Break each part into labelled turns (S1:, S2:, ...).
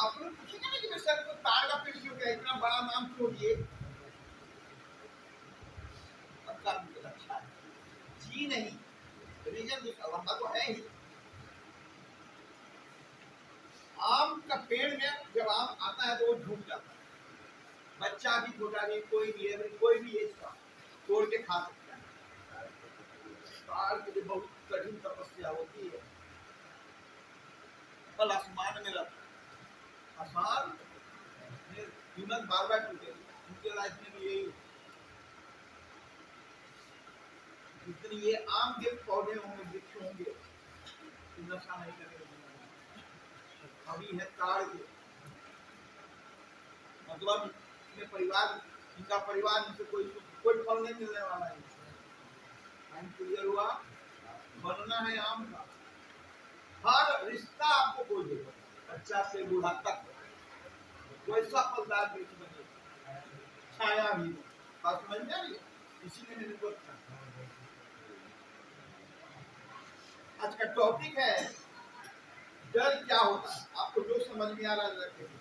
S1: आप लोग पूछेंगे ना कि मैं सर को तार का पेड़ क्यों गया, इतना बड़ा नाम क्यों दिए? अच्छा जी नहीं, रीजन दूसरा लंबा तो है ही। आम का पेड़ में जब आम आता है तो वो झूम जाता है, बच्चा भी छोटा भी, कोई भी है, कोई भी एज का तोड़ के खा सकता है। तार के लिए बहुत कठिन तपस्या होती है, कल आसमान में रहता है, आसमान कीमत बार बार टूटेगी, उनके लाइफ में भी यही। जितने ये आम के पौधे होंगे, वृक्ष होंगे, नशा नहीं करेंगे। अभी है ताड़ के, मतलब इनके परिवार, इनका परिवार इनसे कोई फल नहीं मिलने वाला है। क्लियर हुआ? बनना है आम का, हर रिश्ता आपको कोई देगा, बच्चा से बूढ़ा तक वैसा फलदार वृक्ष बने, छाया भी। बात समझ में आ रही है? इसी में निर्भर था। आज का टॉपिक है डर क्या होता है। आपको जो समझ में आ रहा है रखेंगे,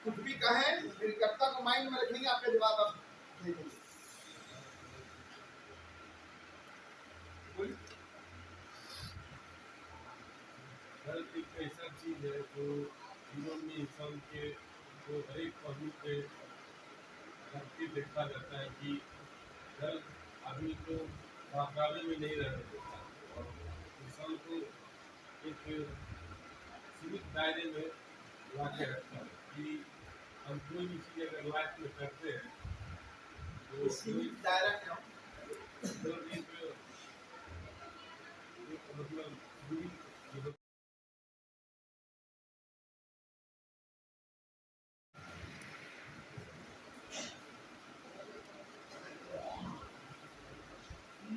S1: कुछ भी कहें कर्ता को माइंड में रखेंगे, आपका जवाब आप देंगे।
S2: डर एक ऐसा चीज है जो जीवन में इंसान के जो हर एक पहलू पे करके देखा जाता है कि डर आदमी को वातावरण में नहीं रहने देता और इंसान को एक सीमित दायरे में ला के रखता है कि हम कोई भी चीज़ अगर लाइफ में करते हैं तो
S1: सीमित दायरा क्या
S2: मतलब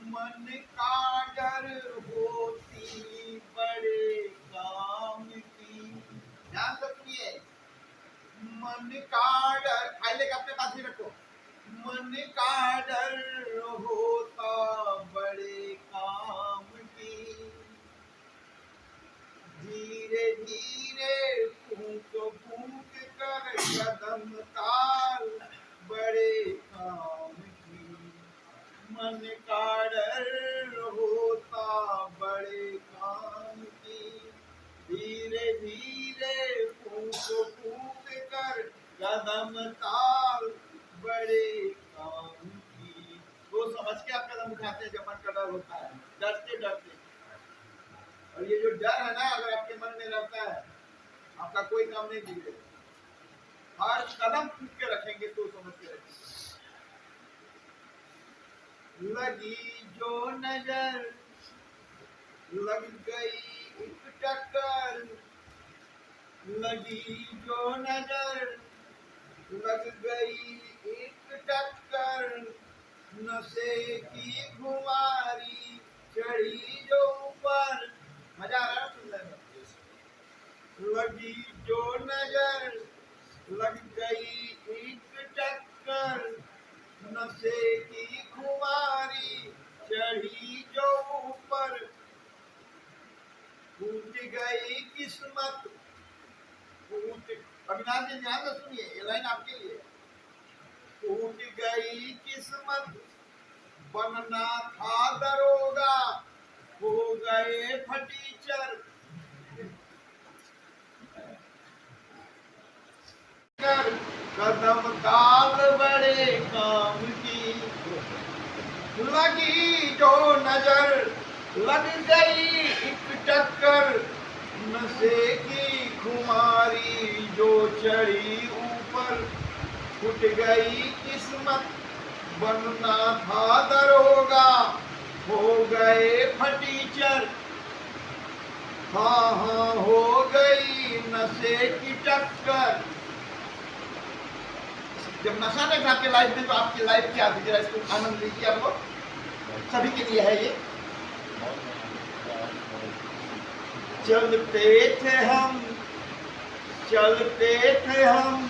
S1: मन का डर होती बड़े काम की। ध्यान रखिए, मन का डर फाइले अपने पास ही रखो। मन का डर होता बड़े काम की, धीरे धीरे फूंक फूंक कर कदम ताल बड़े काम की। मन का डर होता बड़े काम की, धीरे धीरे फूंक फूंक कर कदम ताल बड़े काम की। वो समझ के आप कदम उठाते हैं जब मन का डर होता है, डरते डरते। और ये जो डर है ना, अगर आपके मन में रहता है, आपका कोई काम नहीं बिगड़ेगा। हर कदम फूंक के रखेंगे तो समझ के रखेंगे। लगी जो नजर लग गई एक टक्कर, लगी जो नजर लग गई एक टक्कर, नशे की खुमारी चढ़ी जो ऊपर। मजा आ रहा है सुनने में? लगी जो नजर लग गई एक टक्कर, नशे की खुमारी चढ़ी जो ऊपर, टूट गई किस्मत टूट। अविनाश जी ध्यान से सुनिए, ये लाइन आपके लिए। टूट गई किस्मत बनना था दरोगा, हो गए फटीचर। कदम ताल बड़े काम की, लगी जो नजर लग गई एक टक्कर, नशे की खुमारी जो चढ़ी ऊपर, फूट गई किस्मत बनना था दरोगा, हो गए फटीचर। हाँ हाँ हो गई नशे की टक्कर। जब नशा नहीं था आपकी लाइफ में तो आपकी लाइफ क्या थी? जरा इसको आनंद लीजिए आप लोग, सभी के लिए है ये। चलते थे हम, चलते थे हम,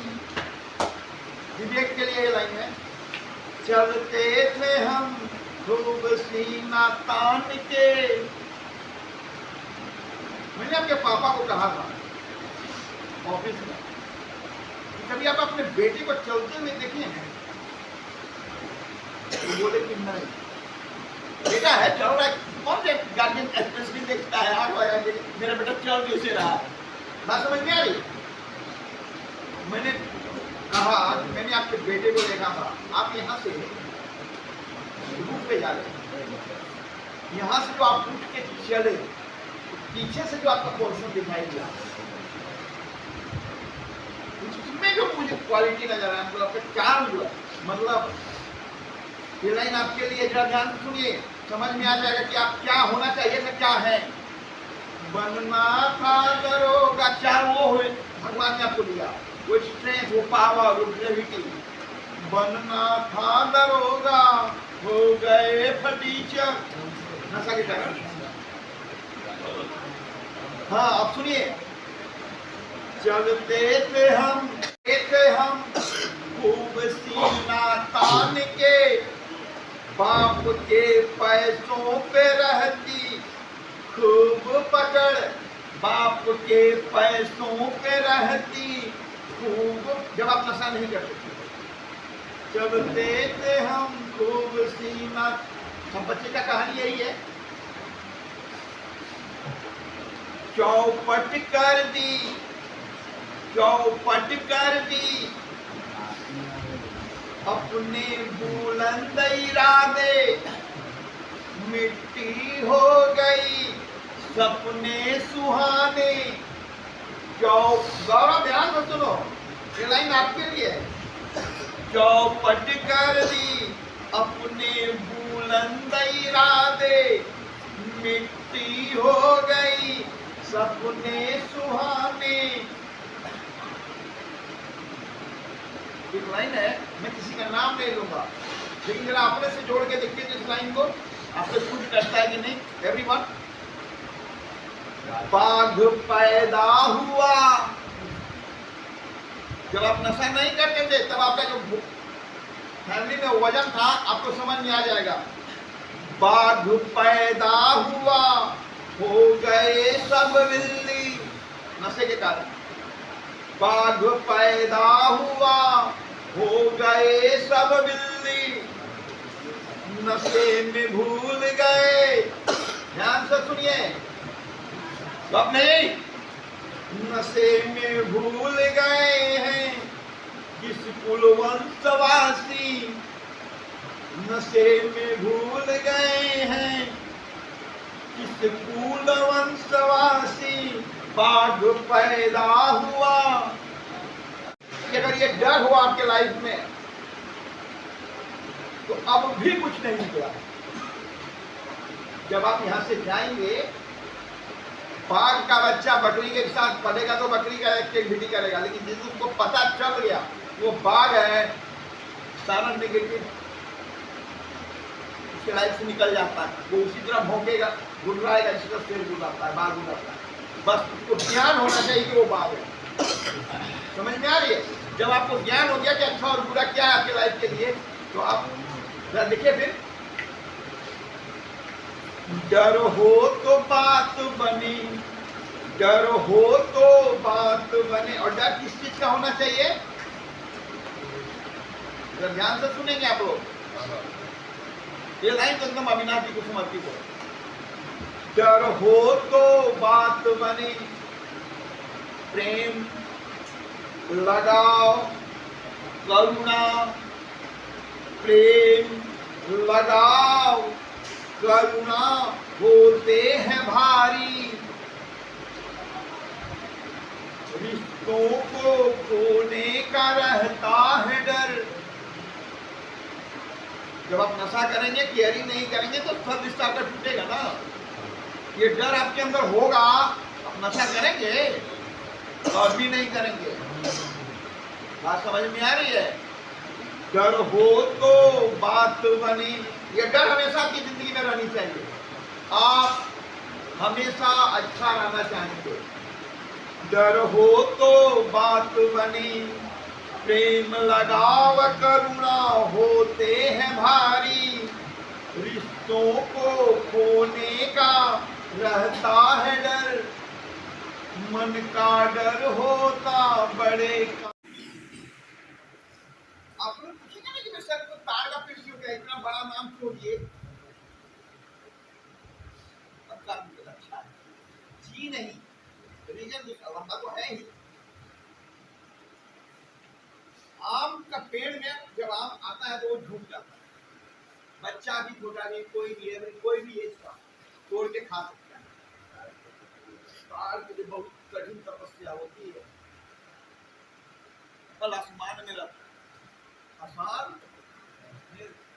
S1: विवेक के लिए ये लाइन है। चलते थे हम खूब सीना तान के। मैंने आपके पापा को कहा था ऑफिस में। कभी आप अपने बेटे को चलते हुए देखे हैं? तो बोले कि नहीं, बेटा है चल रहा है। कौन से गार्जियन स्पेशली देखता है आठ बजे मेरा बेटा चल कैसे रहा है? बात समझ में आ रही? मैंने कहा, मैंने आपके बेटे को देखा था, आप यहाँ से रूट पे जा रहे हैं, यहाँ से जो आप उठ के चले, पीछे से जो आपका पोर्शन दिखाई दिया, उसमें जो मुझे क्वालिटी नजर आया, मतलब आपका चार्म जो है, मतलब ये लाइन आपके लिए जरा ध्यान से सुनिए, समझ में आ जाएगा कि आप क्या होना चाहिए ना क्या है। बनना था दरोगा, चार वो हुए भगवान ने आपको दिया, वो स्ट्रेंथ, वो पावर, वो ग्रेविटी। बनना था दरोगा, हो गए फटीचर, नशा के कारण। हाँ अब सुनिए, चलते थे हम खूब सीना तान के, बाप के पैसों पे रहती खूब पकड़, बाप के पैसों पे रहती खूब। जब आप नशा नहीं करते, चलते थे हम खूब सीना, हम बच्चे का कहानी यही है, चौपट कर दी, चौपट कर दी अपने बुलंद इरादे, मिट्टी हो गई सपने सुहाने। गौरव ध्यान से सुनो, ये लाइन आपके लिए है। चौपट कर दी अपने बुलंद इरादे, मिट्टी हो गई सपने सुहाने। एक लाइन है, मैं किसी का नाम नहीं लूंगा, लेकिन जरा अपने से जोड़ के देखिए इस लाइन को, आपको कुछ करता है कि नहीं। एवरीवन, बाघ पैदा हुआ, जब आप नशा नहीं करते थे तब आपका जो फैमिली में वजन था आपको समझ में आ जाएगा। बाघ पैदा हुआ, हो गए सब बिल्ली, नशे के कारण। बाघ पैदा हुआ, हो गए सब बिल्ली, नशे में भूल गए, ध्यान से सुनिए, सब नहीं, नशे में भूल गए हैं किस कुलवंशवासी, नशे में भूल गए हैं किस कुलवंशवासी। बाघ पैदा हुआ, अगर ये डर हुआ आपके लाइफ में तो अब भी कुछ नहीं निकला। जब आप यहां से जाएंगे, बाघ का बच्चा बकरी के साथ पलेगा तो बकरी का एक्टिविटी करेगा, लेकिन जिस उसको पता चल गया वो बाघ है, सारा नेगेटिव उसके लाइफ से निकल जाता है, वो उसी तरह भौंकेगा, गुर्राएगा, इसी तरह शेर गुर्राता है, बाघ गुर्राता है। बस उसको ज्ञान होना चाहिए कि वो बाघ है। समझ में आ रही है? जब आपको ज्ञान हो गया कि अच्छा और बुरा क्या है आपके लाइफ के लिए, तो आप देखिए फिर, डर हो तो बात बनी, डर हो तो बात बने। और डर किस चीज का होना चाहिए? जब ध्यान से सुनेंगे आप लोग, ये लाइन तो एकदम अविनाशी को समर्पित है। डर हो तो बात बने, प्रेम लगाओ, करुणा, प्रेम लगाओ, करुणा होते हैं भारी, रिश्तों को खोने का रहता है डर। जब आप नशा करेंगे, केयरिंग नहीं करेंगे तो सब रिश्ता आपका टूटेगा ना। ये डर आपके अंदर होगा, आप नशा करेंगे और भी नहीं करेंगे। बात समझ में आ रही है? डर हो तो बात बनी, ये डर हमेशा आपकी जिंदगी में रहनी चाहिए। आप हमेशा अच्छा रहना चाहेंगे। डर हो तो बात बनी, प्रेम लगाव, करुणा होते हैं भारी, रिश्तों को खोने का रहता है डर, मन का डर होता बड़े का। आप लोग पूछेंगे ना कि मैं सर को तार का पेड़ क्यों, इतना बड़ा नाम क्यों दिए? अब काम अच्छा जी नहीं, रीजन लंबा तो है ही। आम का पेड़ में जब आम आता है तो वो झुक जाता है, बच्चा भी छोटा भी, कोई भी है, कोई भी एज का तोड़ के खा सकता है। तार के लिए बहुत कठिन तपस्या होती है, कल आसमान में रखा आसान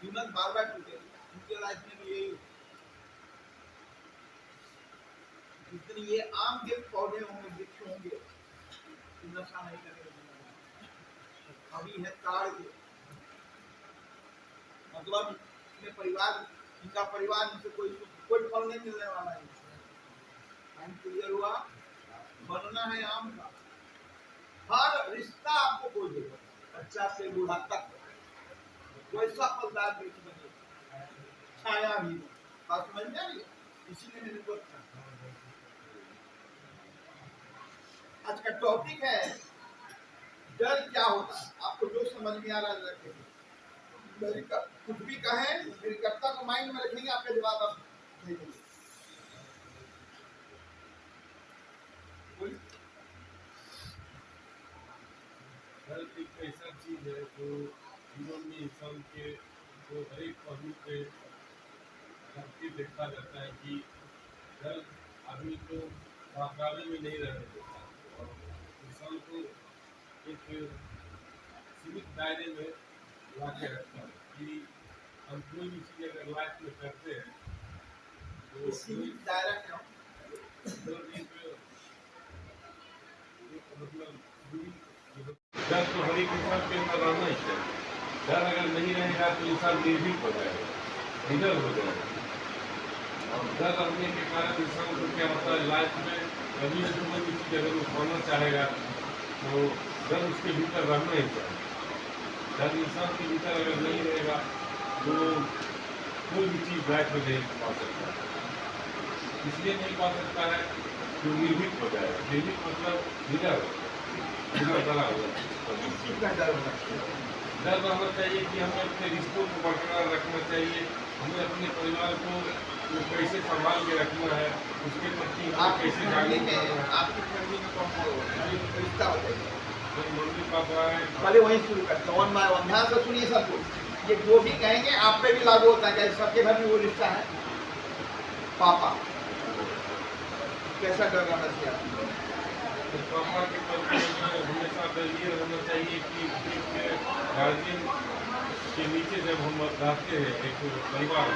S1: कीमत बार बार टूटेगी। उनके लाइफ में भी यही, जितनी ये आम के पौधे होंगे, वृक्ष होंगे, नशा नहीं करेंगे। अभी है ताड़ के, मतलब इनके परिवार, इनका परिवार इनसे कोई फल नहीं मिलने वाला है। टाइम क्लियर हुआ, बनना है आम का। हर रिश्ता आपको कोई देगा, बच्चा से बूढ़ा तक वैसा फलदार वृक्ष बने, छाया भी। बात समझ में आ रही है? इसीलिए मैंने बोला आज का टॉपिक है डर क्या होता है। आपको जो समझ में आ रहा है रखेंगे, कुछ भी कहें निर्कर्ता को माइंड में रखेंगे, आपका जवाब आप दे देंगे।
S2: डर एक ऐसा चीज है जो जीवन में इंसान के को हर एक पहलू पे करके देखा जाता है कि डर आदमी को बहकावे में नहीं रहने देता और इंसान को एक सीमित दायरे में ला के रखता है कि हम कोई भी चीज़ अगर लाइफ में करते हैं तो
S1: सीमित दायरा क्या
S2: मतलब डर तो हर एक इंसान के अंदर रहना ही चाहिए। डर अगर नहीं रहेगा तो इंसान निर्भीक हो जाएगा, निडर हो जाएगा। और डर रहने के कारण इंसान को क्या होता है, लाइफ में कभी न कोई भी चीज़ अगर वो पाना चाहेगा तो डर उसके भीतर रहना ही चाहिए। डर इंसान के भीतर अगर नहीं रहेगा तो कोई भी चीज़ लाइफ में नहीं पा सकता। इसलिए नहीं पा सकता है जो निर्भीक हो जाएगा। निर्भीक मतलब निडर, डरा हुआ। डर रहना चाहिए कि हमें अपने रिश्तों को बरकरार रखना चाहिए, हमें अपने परिवार को कैसे संभाल के रखना है, उसके प्रति कैसे जागरूक करना है।
S1: आपकी फैमिली में कौन सा रिश्ता होता है?
S2: मम्मी पापा है,
S1: पहले वहीं शुरू करते हैं, वन बाय वन। ध्यान से सुनिए सब कुछ, ये जो भी कहेंगे आप पे भी लागू होता है। सबके घर में वो रिश्ता है। पापा कैसा डर रहना चाहिए?
S2: तो पापा के प्रति हमेशा ये रहना चाहिए कि एक गार्जियन के नीचे जब हम रहते हैं एक परिवार,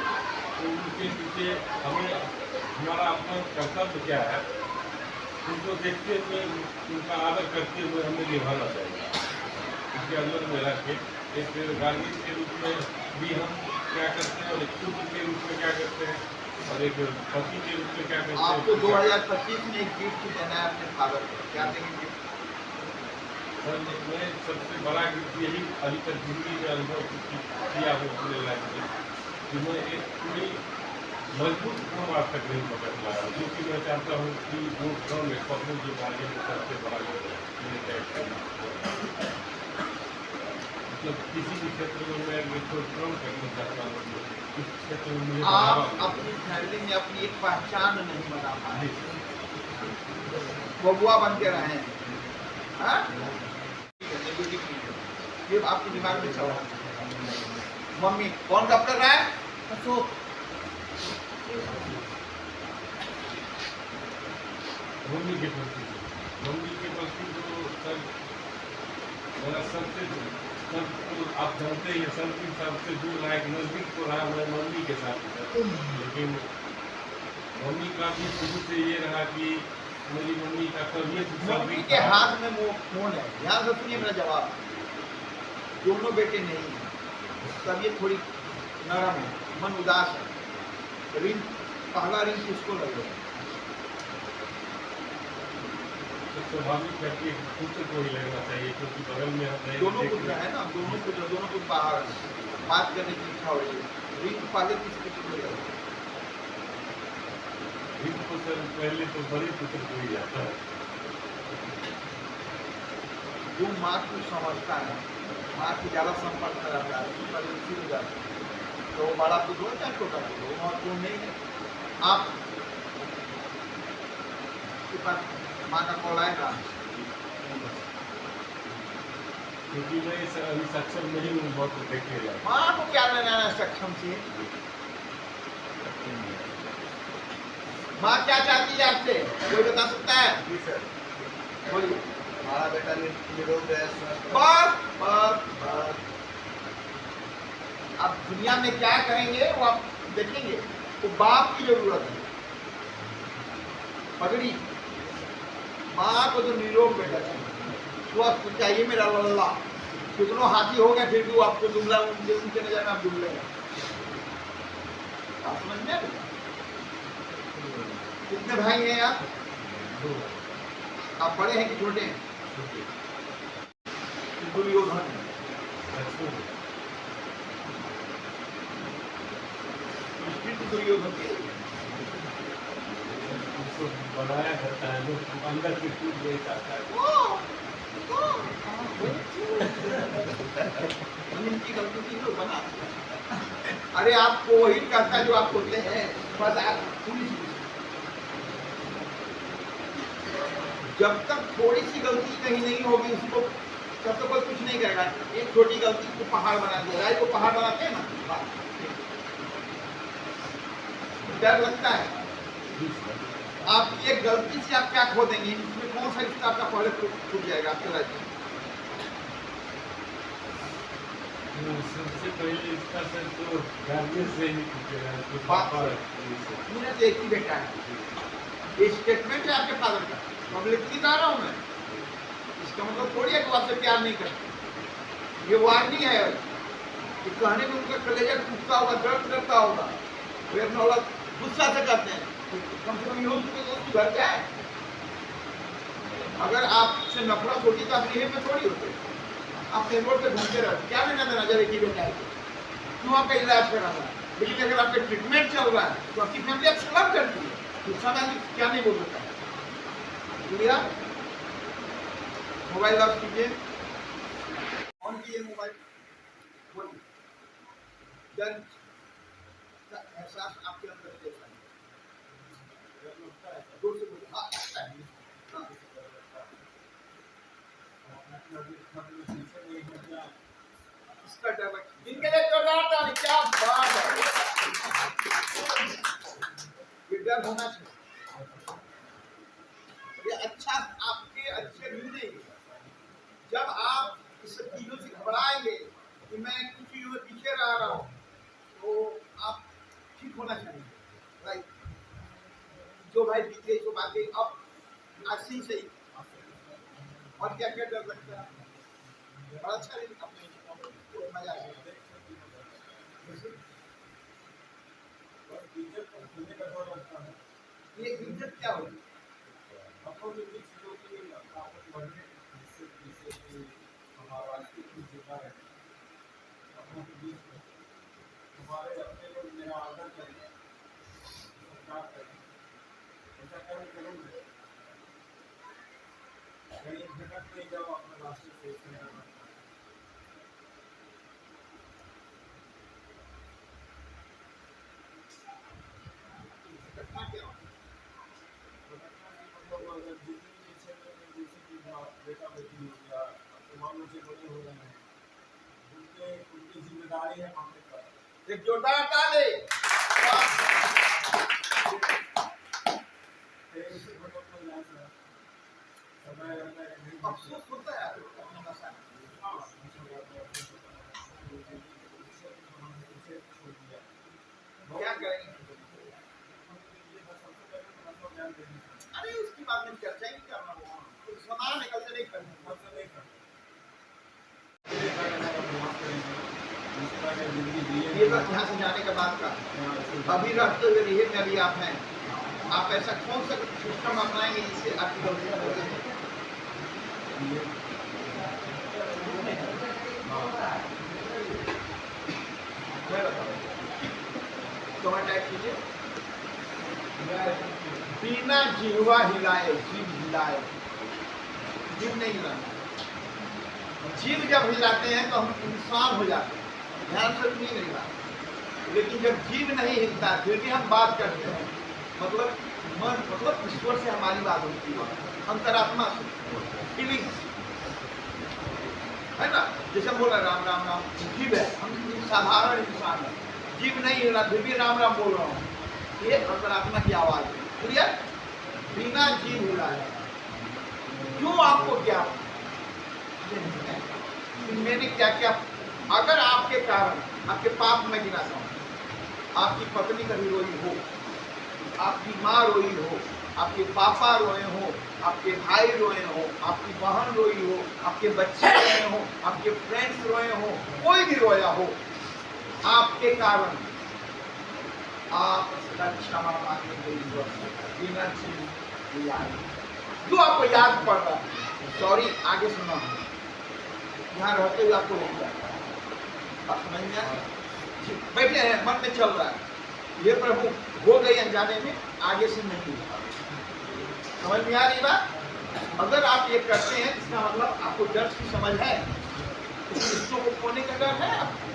S2: तो उनके नीचे हमें हमारा अपना कर्तव्य क्या है उनको देखते हुए, उनका आदर करते हुए हमें निभाना चाहिए। उसके अंदर में रख के एक गार्जियन के रूप में भी हम क्या करते हैं और एक पुत्र के रूप में क्या करते हैं और एक पति के रूप में क्या करते हैं।
S1: आपको 2025 में एक गिफ्ट देना है अपने फादर को, क्या देंगे?
S2: सर मैं सबसे बड़ा गिफ्ट यही अभी तक जिंदगी में अनुभव किया हूँ अपने लाइफ में कि मैं एक पूरी मजबूत काम आज तक नहीं पकड़ पाया, जो कि मैं चाहता हूँ कि वो काम एक पकड़ूँ जो आगे में सबसे बड़ा मतलब किसी भी क्षेत्र में मैं कोई काम करना चाहता हूँ, इस क्षेत्र में मुझे
S1: आप अपनी फैमिली में अपनी एक पहचान नहीं बना पाए, बबुआ बन के रहे हैं। ये आपके दिमाग में चल रहा है। मम्मी कौन कब कर रहा है? अशोक।
S2: मम्मी के प्रति तो सर मेरा सबसे तो आप जानते ही सबसे दूर रहा है, नजदीक तो रहा मैं मम्मी के साथ, लेकिन मम्मी का भी शुरू से ये रहा कि मेरी मम्मी का तबीयत
S1: मम्मी के हाथ में वो फोन है। ध्यान से सुनिए मेरा जवाब, दोनों बेटे नहीं है, तबीयत थोड़ी नरम है, मन उदास है। रिंग पहला रिंग किसको लगेगा?
S2: स्वाभाविक है कि पुत्र को ही लगना चाहिए, क्योंकि बगल में
S1: दोनों पुत्र है ना, दोनों पुत्र बाहर बात करने की इच्छा हो रही है। रिंग पहले किसको लगेगा?
S2: रिंग तो सर पहले तो बड़े पुत्र को ही जाता है।
S1: जो माँ को समझता है, माँ की ज़्यादा संपर्क में रहता है, उसकी परवरिश हो जाती है, तो वो बड़ा पुत्र हो चाहे छोटा पुत्र हो, महत्वपूर्ण नहीं है। आप के पास माँ का कॉल आएगा,
S2: क्योंकि मैं अभी सक्षम नहीं हूँ बहुत देखेगा।
S1: माँ को क्या लेना है सक्षम से? माँ क्या चाहती है आपसे, कोई बता सकता है?
S3: जी सर,
S1: बोलिए।
S3: हमारा बेटा निरोग है, स्वस्थ है।
S1: बस बस बस, अब दुनिया में क्या करेंगे वो आप देखेंगे। तो बाप की जरूरत है, पगड़ी। माँ को तो निरोग बेटा चाहिए, स्वस्थ चाहिए मेरा लल्ला। कितनों हाथी हो गए फिर भी वो आपको दुबला, उनके नजर में आप दुबले हैं। आप समझ में? कितने भाई हैं आप? आप बड़े हैं कि छोटे हैं? दुर्योधन है। दुर्योधन के
S2: उसको बनाया करता है, लोग अंदर से टूट नहीं चाहता है।
S1: उनकी गलती थी तो बना। अरे आपको वही करता है जो आप होते हैं, बस आप पुलिस। जब तक थोड़ी सी गलती कहीं नहीं होगी उसको तब तक कोई कुछ नहीं करेगा। एक छोटी गलती को पहाड़ बना दिया, राय को पहाड़ बनाते हैं ना, डर लगता है। आप एक गलती से आप क्या खो देंगे, इसमें कौन सा रिश्ता आपका पहले टूट जाएगा आपके राज्य में?
S2: सबसे पहले इसका सर तो गार्जियन से ही पूछेगा, तो
S1: बाप
S2: पापा
S1: मेरा तो एक ही बेटा है, ये स्टेटमेंट है आपके फादर का, पब्लिक दिखा रहा हूँ मैं। इसका मतलब थोड़ी है कि आपसे प्यार नहीं करते, ये वार्निंग है। कि कहने में उनका कलेजा टूटता होगा, दर्द करता होगा, वे अपना औलाद गुस्सा से करते हैं, कम से कम ये उसको सुधर जाए। अगर आपसे नफरत होती तो आप रिहे में थोड़ी होते, आप रोड पे घूमते रहते, क्या लेना देना जब एक ही बेटा है, क्यों आपका इलाज कराना। लेकिन अगर आपका ट्रीटमेंट चल रहा है तो आपकी फैमिली आपसे लव करती है, तो समय क्या नहीं बोल सकता है। मोबाइल ऑफ कीजिए, ऑन कीजिए मोबाइल। बोलिए, दर्द का एहसास आपके अंदर कैसा है? दूर से बोलिए। हाँ, अच्छा है। हाँ। इसका डर इनके लिए जोरदार ताली, क्या बात है। ये डर होना चाहिए, ये अच्छा आपके अच्छे भी नहीं। जब आप इस सब चीजों से घबराएंगे कि मैं कुछ चीजों में पीछे रह रहा हूँ, तो आप ठीक होना चाहिए, राइट। जो भाई बीते जो बातें अब आसी से ही, और क्या क्या डर लगता है, बड़ा अच्छा लेकिन अपने मजा आएगा। ये इज्जत क्या होगी?
S2: हमारे अपने लोग मेरा आदर करें, सत्कार करें, ऐसा करें करेंगे, कहीं भटक नहीं जाओ अपने रास्ते से। बेटा बेटी हो गया, मानो से बड़े हो रहे हैं, उनकी जिम्मेदारी है मामले पर।
S1: एक जोरदार ताली। अफसोस होता है अपने भाषा में। क्या करेंगे? अरे उसकी बात में चर्चा ही करना, समान निकल से नहीं करना। ये तो यहाँ से जाने के बाद का, अभी रहते हुए रिहे में अभी आप हैं, आप ऐसा कौन सा सिस्टम अपनाएंगे जिससे आपकी गलतियां हो रही हैं? टाइप कीजिए, बिना जिह्वा हिलाए, जीभ हिलाए, जीभ नहीं हिलाना, जीव जब हिलाते हैं तो हम इंसान हो जाते हैं, ध्यान से सुनिए मेरी बात। लेकिन जब जीव नहीं हिलता फिर भी हम बात करते हैं, मतलब मन, मतलब ईश्वर से हमारी बात होती है, अंतरात्मा से, फीलिंग है ना। जैसे हम बोल रहे राम राम राम, जीव है, हम साधारण इंसान है, जीव नहीं हिला फिर भी राम राम बोल रहा हूँ, ये अंतरात्मा की आवाज है, क्लियर, बिना जीव हिलाए। क्यों आपको क्या मैंने क्या क्या, अगर आपके कारण आपके पाप में गिनाता हूँ, आपकी पत्नी कभी रोई हो, आपकी माँ रोई हो, आपके पापा रोए हो, आपके भाई रोए हो, आपकी बहन रोई हो, आपके बच्चे रोए हो, आपके फ्रेंड्स रोए हो, कोई भी रोया हो, आपके कारण आप क्षमा मांगे बिना चीज याद, जो आपको याद पड़ रहा है, सॉरी आगे सुना, यहाँ रहते हुए आपको नहीं जाता, आप समझ में आए? बैठे हैं, मन में चल रहा है, ये प्रभु हो गई अनजाने में, आगे से नहीं, समझ में आ रही बात? अगर आप ये करते हैं इसका मतलब आपको डर की समझ है, रिश्तों को खोने का डर है आपको,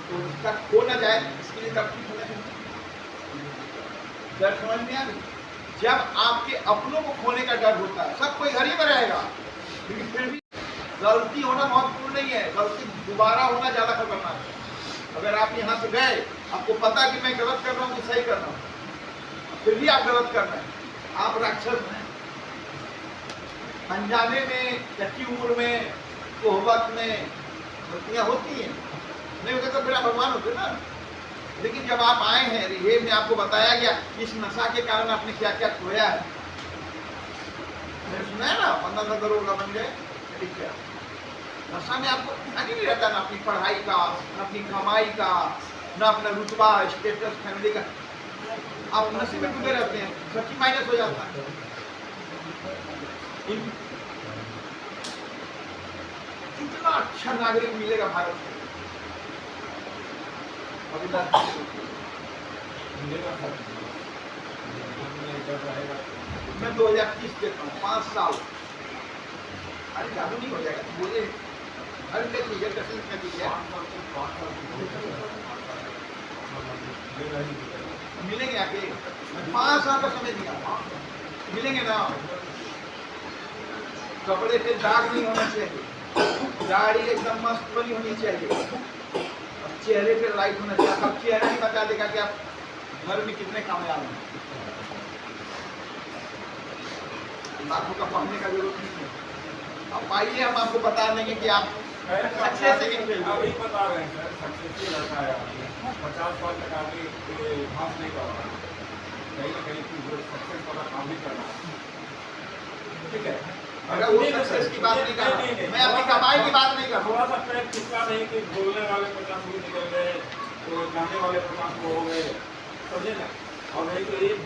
S1: तो इसका खो ना जाए इसके लिए डर की होना चाहिए, डर समझ में आ रही? जब आपके अपनों को खोने का डर होता है, सब कोई घर ही में रहेगा, लेकिन फिर भी गलती होना महत्वपूर्ण नहीं है, गलती दोबारा होना ज्यादा खतरनाक है। अगर आप यहाँ से गए, आपको पता कि मैं गलत कर रहा हूँ कि सही कर रहा हूँ, फिर भी आप गलत कर रहे हैं, आप राक्षस हैं। अनजाने में, कच्ची उम्र में, सोहबत में गलतियाँ होती हैं, नहीं होते तो फिर आप भगवान होते ना। लेकिन जब आप आए हैं रिहेब में, आपको बताया गया इस नशा के कारण आपने क्या क्या खोया है, मैंने सुना है ना, 15 करोड़ का बन गए, ठीक है। नशा में आपको ध्यान ही नहीं रहता, ना अपनी पढ़ाई का, ना अपनी कमाई का, ना अपना रुतबा, स्टेटस, फैमिली का, आप नशे में डूबे रहते हैं, सच्ची माइनस हो जाता है। कितना अच्छा नागरिक मिलेगा भारत में, मैं 2030 देता हूँ, 5 साल, अरे जादू नहीं हो जाएगा, बोले हर चीजें कसम कर दीजिए, मिलेंगे आके, 5 साल का समय दिया, मिलेंगे ना। कपड़े पे दाग नहीं होना चाहिए, दाढ़ी एकदम मस्त बनी होनी चाहिए, चेहरे पे लाइट होना चाहिए, अब चेहरा ही बता देगा कि आप घर में कितने कामयाब हैं। लाखों का पढ़ने का जरूरत नहीं है, अब आइए हम आपको बता देंगे कि आप सक्सेस से
S2: अभी बता रहे हैं सर, सक्सेस ही लड़का है, 50 साल तक आगे घास नहीं कर रहा, कहीं ना कहीं सक्सेस वाला काम भी करना है, ठीक है।
S1: अगर वो सक्सेस की बात नहीं कर रहा, मैं अपनी कमाई की बात नहीं कर रहा,
S2: थोड़ा सा पेट किसका नहीं कि बोलने वाले 50 को निकल गए, तो जाने वाले 50 को हो गए, समझे ना। और नहीं तो एक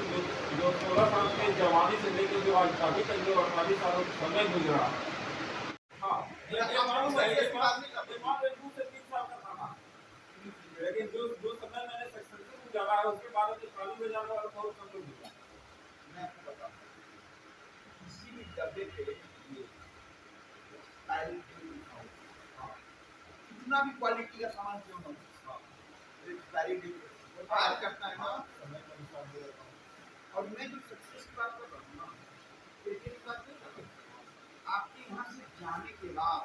S2: जो 16 साल के जवानी से लेकर जो आज अभी तक जो 48 सालों का समय गुजरा, हाँ, लेकिन जो समय मैंने सक्सेसफुल गुजारा है उसके बाद जो खाली में जाने वाला बहुत कम लोग गुजरा।
S1: मैं आपको बताऊं, किसी भी डब्बे पे कितना भी क्वालिटी का सामान क्यों ना हो, बात करता है ना, और मैं जो सक्सेस की बात कर रहा हूँ ना, क्रिकेट की बात नहीं कर रहा हूँ। आपके यहाँ से जाने के बाद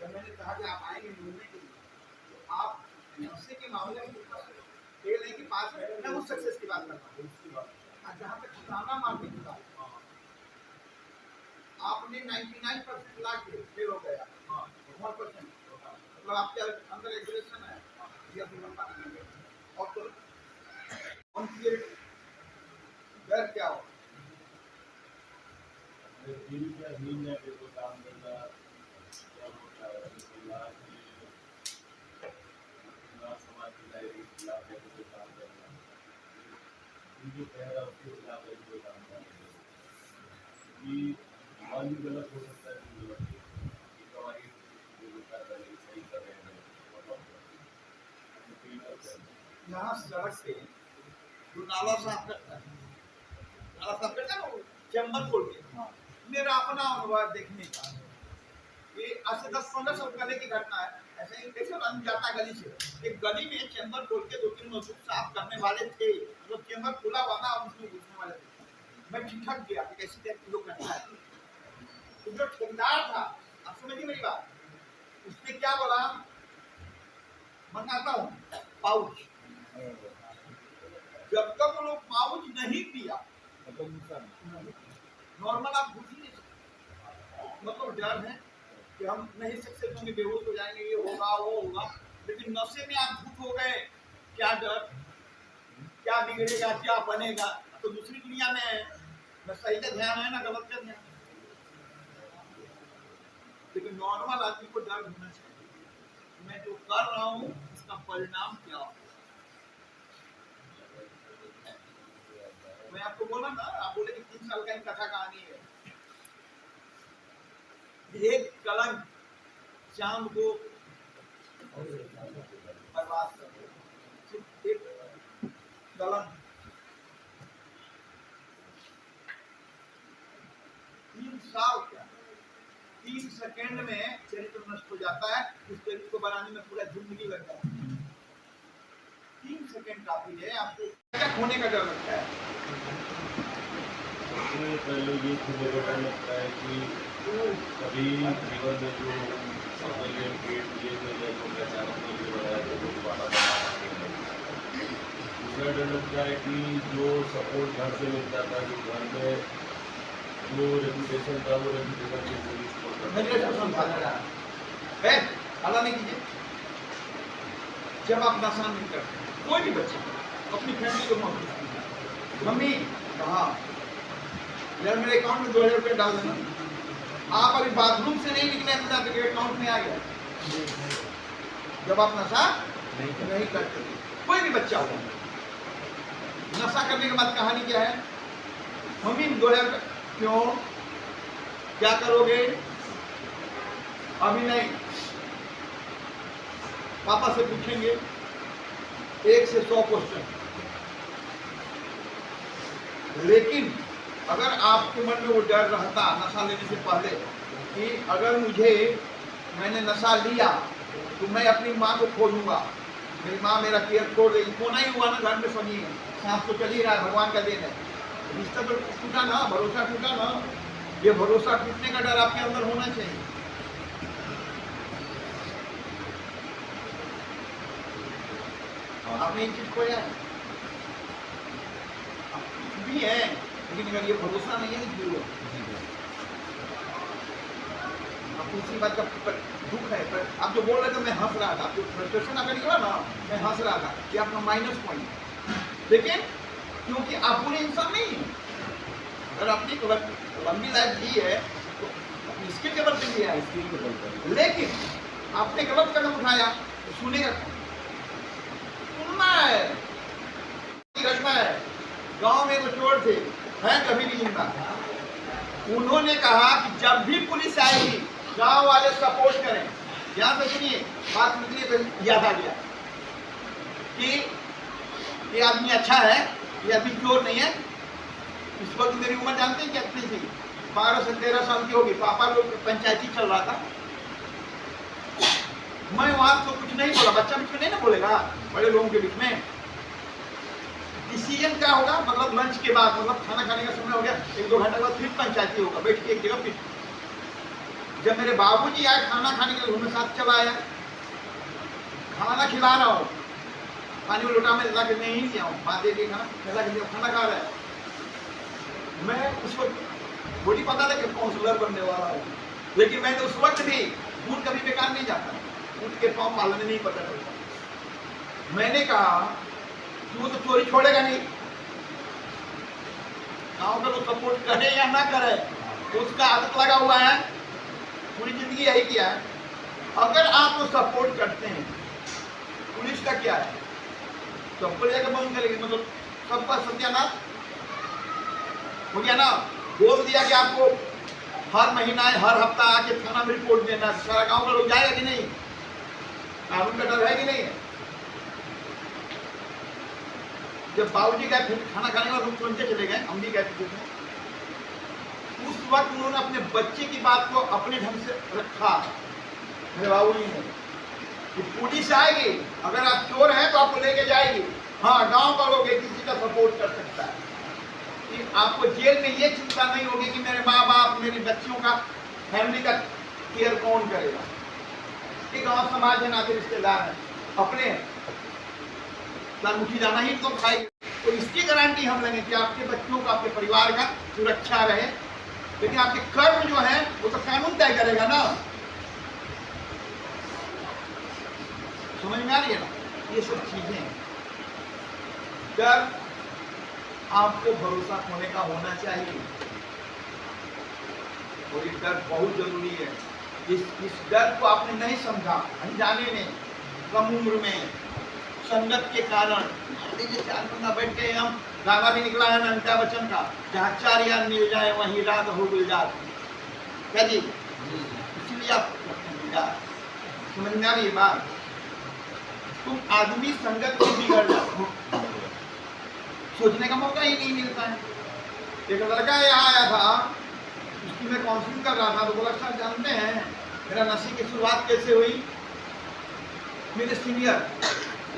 S1: जब मैंने कहा कि आप आएंगे मिलने के लिए, तो आप नशे के मामले में फेल नहीं कि पास में, मैं उस सक्सेस की बात कर रहा हूँ, उसकी बात जहाँ पे खजाना मारने की बात, आपने 99% ला के फेल हो गया, 1%, मतलब आपके अंदर एग्रेशन है, ये अपनी लंबा करेंगे, और तो डर क्या हो,
S2: गलत हो सकता है,
S1: यहाँ सड़क पे जो नाला साफ करता है, नाला साफ करता है वो चंबल बोल के, मेरा अपना अनुभव देखने का, ये आज से 10-15 साल पहले की घटना है। ऐसे ही कैसे रन जाता गली से, एक गली में चैम्बर खोल के 2-3 मजदूर साफ करने वाले थे, मतलब चैम्बर खुला हुआ था, उसमें घुसने वाले थे। मैं ठिठक गया कि कैसे टाइप लोग करता है। तो जो ठेकेदार था, आप समझिए मेरी बात, उसने क्या बोला, मंगाता हूँ पाउच। जब तक वो लोग पाउच नहीं पिया, नॉर्मल आप घुस ही नहीं सकते। मतलब डर है कि हम नहीं सक्सेस होंगे, बेहोश हो जाएंगे, ये होगा वो होगा, लेकिन नशे में आप भूत हो गए, क्या डर, क्या बिगड़ेगा, क्या बनेगा, तो दूसरी दुनिया में है, न सही का ध्यान है ना गलत का ध्यान। लेकिन नॉर्मल आदमी को डर होना चाहिए, मैं जो कर रहा हूँ इसका परिणाम क्या हो। मैं आपको बोला ना, आप बोले कि 3 साल का कथा कहानी है। एक कलंक चांद को बर्बाद कर दे, एक कलंक 3 साल क्या, 3 सेकंड में चरित्र नष्ट हो जाता है। उस चरित्र को बनाने में पूरा जिंदगी लग जाता है। 3 सेकंड काफी है। आपको क्या खोने का डर लगता है?
S2: पहले ये मुझे डर लगता है कि कभी जीवन में जो सामान्य पेट दिए थे तो पहचान के लिए बनाया तो दोबारा दूसरा डर लगता है कि जो सपोर्ट घर से मिलता था, जो घर में जो रेपुटेशन था, वो रेपुटेशन
S1: अल्लाह नहीं कीजिए। जब आप नशा नहीं करते, कोई भी बच्चा अपनी फैमिली को मम्मी कहा यार मेरे अकाउंट में 2000 रुपये डाल देना, आप अभी बाथरूम से नहीं निकले आपके अकाउंट में आ गया। जब आप नशा नहीं करते, कोई भी बच्चा हो, नशा करने के बाद कहानी क्या है, मम्मी 2000 क्यों, क्या करोगे, अभी नहीं, पापा से पूछेंगे 1 से 100 क्वेश्चन। लेकिन अगर आपके मन में वो डर रहता नशा लेने से पहले कि अगर मैंने नशा लिया तो मैं अपनी माँ को खो दूंगा, मेरी माँ मेरा केयर छोड़ देगी, खोना ही हुआ ना घर में, सुनिए सांस तो चल ही रहा है, भगवान का देन है, रिश्ता तो टूटा ना, भरोसा टूटा ना, ये भरोसा टूटने का डर आपके अंदर होना चाहिए। आपने एक चीज खोया है भी है, लेकिन अगर ये भरोसा नहीं है तो आपको इसी बात का दुख है। पर आप जो बोल रहे थे मैं हंस रहा था, जो फ्रस्ट्रेशन अगर निकला ना, मैं हंस रहा था कि अपना माइनस पॉइंट, लेकिन क्योंकि आप पूरे इंसान नहीं हैं। अगर आपने लंबी लाइफ दी है तो अपनी स्किल के बल पे दिया है, स्किल के बल पर, लेकिन आपने गलत कदम उठाया तो सुनेगा, सुनना है। घटना है, गांव में वो चोर थे, हैं कभी भी जिंदा। उन्होंने कहा कि जब भी पुलिस आएगी गांव वाले सपोर्ट करें। ध्यान से सुनिए, बात निकली तो याद आ गया कि ये आदमी अच्छा है, ये आदमी चोर नहीं है। इस वक्त मेरी उम्र जानते हैं कितनी थी, 12 से 13 साल की होगी। पापा लोग पंचायती चल रहा था, मैं वहां तो कुछ नहीं बोला, बच्चा बीच में नहीं ना बोलेगा बड़े लोगों के बीच में। डिसीजन क्या होगा, मतलब लंच के बाद, मतलब खाना खाने का समय हो गया, 1-2 घंटे के बाद फिर पंचायती होगा, बैठ के एक जगह फिर। जब मेरे बाबूजी आए खाना खाने के लिए, उनके साथ चला आया, खाना खिला रहा हूँ, पानी में लोटा में ला के नहीं दिया हूँ, बात दे खाना के लिए खाना खा रहा है। मैं उस वक्त बड़ी पता था कि काउंसलर बनने वाला है, लेकिन मैंने उस वक्त भी दूध कभी बेकार नहीं जाता, दूध के पाँव पालने नहीं पता चलता। मैंने कहा वो तो चोरी छोड़ेगा नहीं, गाँव का तो सपोर्ट करे या ना करे, तो उसका आदत लगा हुआ है, पूरी जिंदगी यही किया है। अगर आप तो सपोर्ट करते हैं, पुलिस का क्या है, सबको लेकर बंद करेगी, मतलब सबका सत्यानाश हो गया ना। बोल दिया कि आपको हर महीना हर हफ्ता आके थाना में रिपोर्ट देना, सारा गांव का लोग जाएगा कि नहीं, कानून का डर है कि नहीं है। जब बाबूजी गए फिर खाना खाने के बाद हम तुरंत चले गए, हम भी गए थे, उस वक्त उन्होंने अपने बच्चे की बात को अपने ढंग से रखा। मेरे बाबू जी ने कि पुलिस आएगी, अगर आप चोर हैं तो आपको लेके जाएगी। हाँ, गांव का लोग एक किसी का सपोर्ट कर सकता है कि आपको जेल में ये चिंता नहीं होगी कि मेरे माँ बाप, मेरी बच्चियों का, फैमिली का केयर कौन करेगा। ये गांव समाज है, नाते रिश्तेदार है, अपने मुठी जाना ही तो खाएगी। तो इसकी गारंटी हम लेंगे कि आपके बच्चों का, आपके परिवार का सुरक्षा रहे। लेकिन आपके कर्म जो है वो तो कानून तय करेगा ना। समझ में आ रही है ना? ये सब चीजें डर आपको भरोसा होने का होना चाहिए, और ये डर बहुत जरूरी है। इस डर को आपने नहीं समझा, अनजाने में, कम उम्र में, संगत के कारण। देखिए 4 बंदा बैठ के, हम गाना भी निकला है ना अमिताभ बच्चन का, जहाँ 4 यार मिल जाए वहीं रात हो गुलजार। क्या जी? इसीलिए आप समझ में आ रही है बात? तुम आदमी संगत में बिगड़ जाओ, सोचने का मौका ही नहीं मिलता है। एक लड़का यहाँ आया था, उसकी मैं काउंसलिंग कर रहा था, तो बोला सर जानते हैं मेरा नशे की शुरुआत कैसे हुई? मेरे सीनियर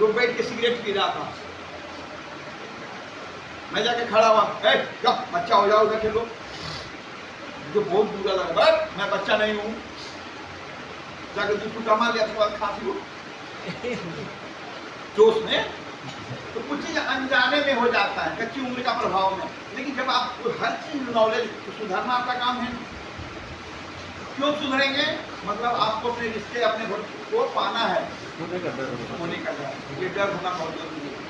S1: लोग बैठ के सिगरेट पी रहा था, मैं जाके खड़ा हुआ, बच्चा हो जाओ, खेलो। मुझे बहुत बुरा लगा, बट मैं बच्चा नहीं हूँ। जाकर दूसरी कमा लिया, उसके बाद खांसी हो जोश में। तो कुछ चीज अनजाने में हो जाता है, कच्ची उम्र का प्रभाव में। लेकिन जब आपको हर चीज नॉलेज, तो सुधारना आपका काम है। क्यों सुधरेंगे? मतलब आपको अपने रिश्ते, अपने घर को पाना है, होने का डर। ये डर होना बहुत जरूरी है।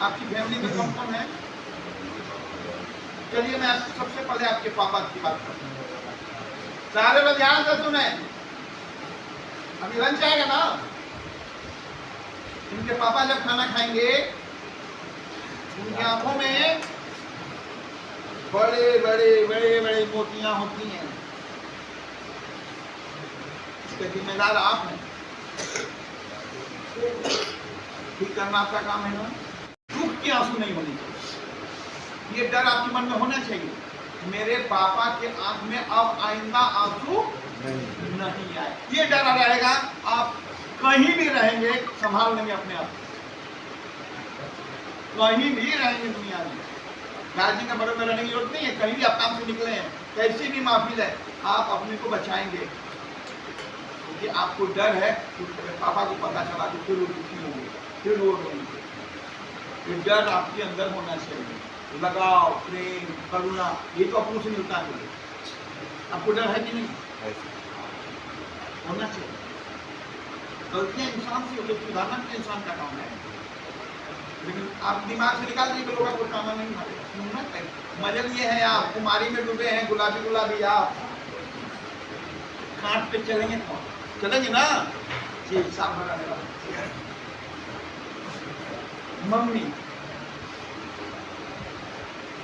S1: आपकी फैमिली में कौन है? चलिए मैं सबसे पहले आपके पापा की बात करता हूँ। सारे लोग ध्यान से सुने, अभी लंच आएगा ना, इनके पापा जब खाना खाएंगे, उनकी आंखों में बड़े बड़े बड़े बड़े मोतियां होती हैं। इसका जिम्मेदार आप हैं, ठीक करना आपका काम है ना। दुख के आंसू नहीं होने चाहिए, ये डर आपके मन में होना चाहिए, मेरे पापा के आंख में अब आइंदा आंसू नहीं आए। ये डर रहेगा, आप कहीं भी रहेंगे संभाल लेंगे अपने आप, कहीं भी रहेंगे दुनिया में। गाजी का बड़े में रहने की जरूरत नहीं है, कहीं भी आप काम से निकले हैं, कैसी भी माफिल है, आप अपने को बचाएंगे। क्योंकि आपको डर है, पापा को पता चला तो फिर वो दुखी होंगे, फिर वो रोएंगे। ये डर आपके अंदर होना चाहिए, लगाव, प्रेम, करुणा, ये तो अपनों से मिलता है। आपको डर है कि नहीं? होना चाहिए। गलतियां इंसान से होती, सुधारना तो इंसान का काम है। लेकिन आप दिमाग से निकाल दीजिए, लोगों को काम नहीं मारे। मजल ये है, आप कुमारी में डूबे हैं, गुलाबी गुलाबी, आप कांट पे चलेंगे कौन? चलेंगे ना जी, साफ बनाने वाला। मम्मी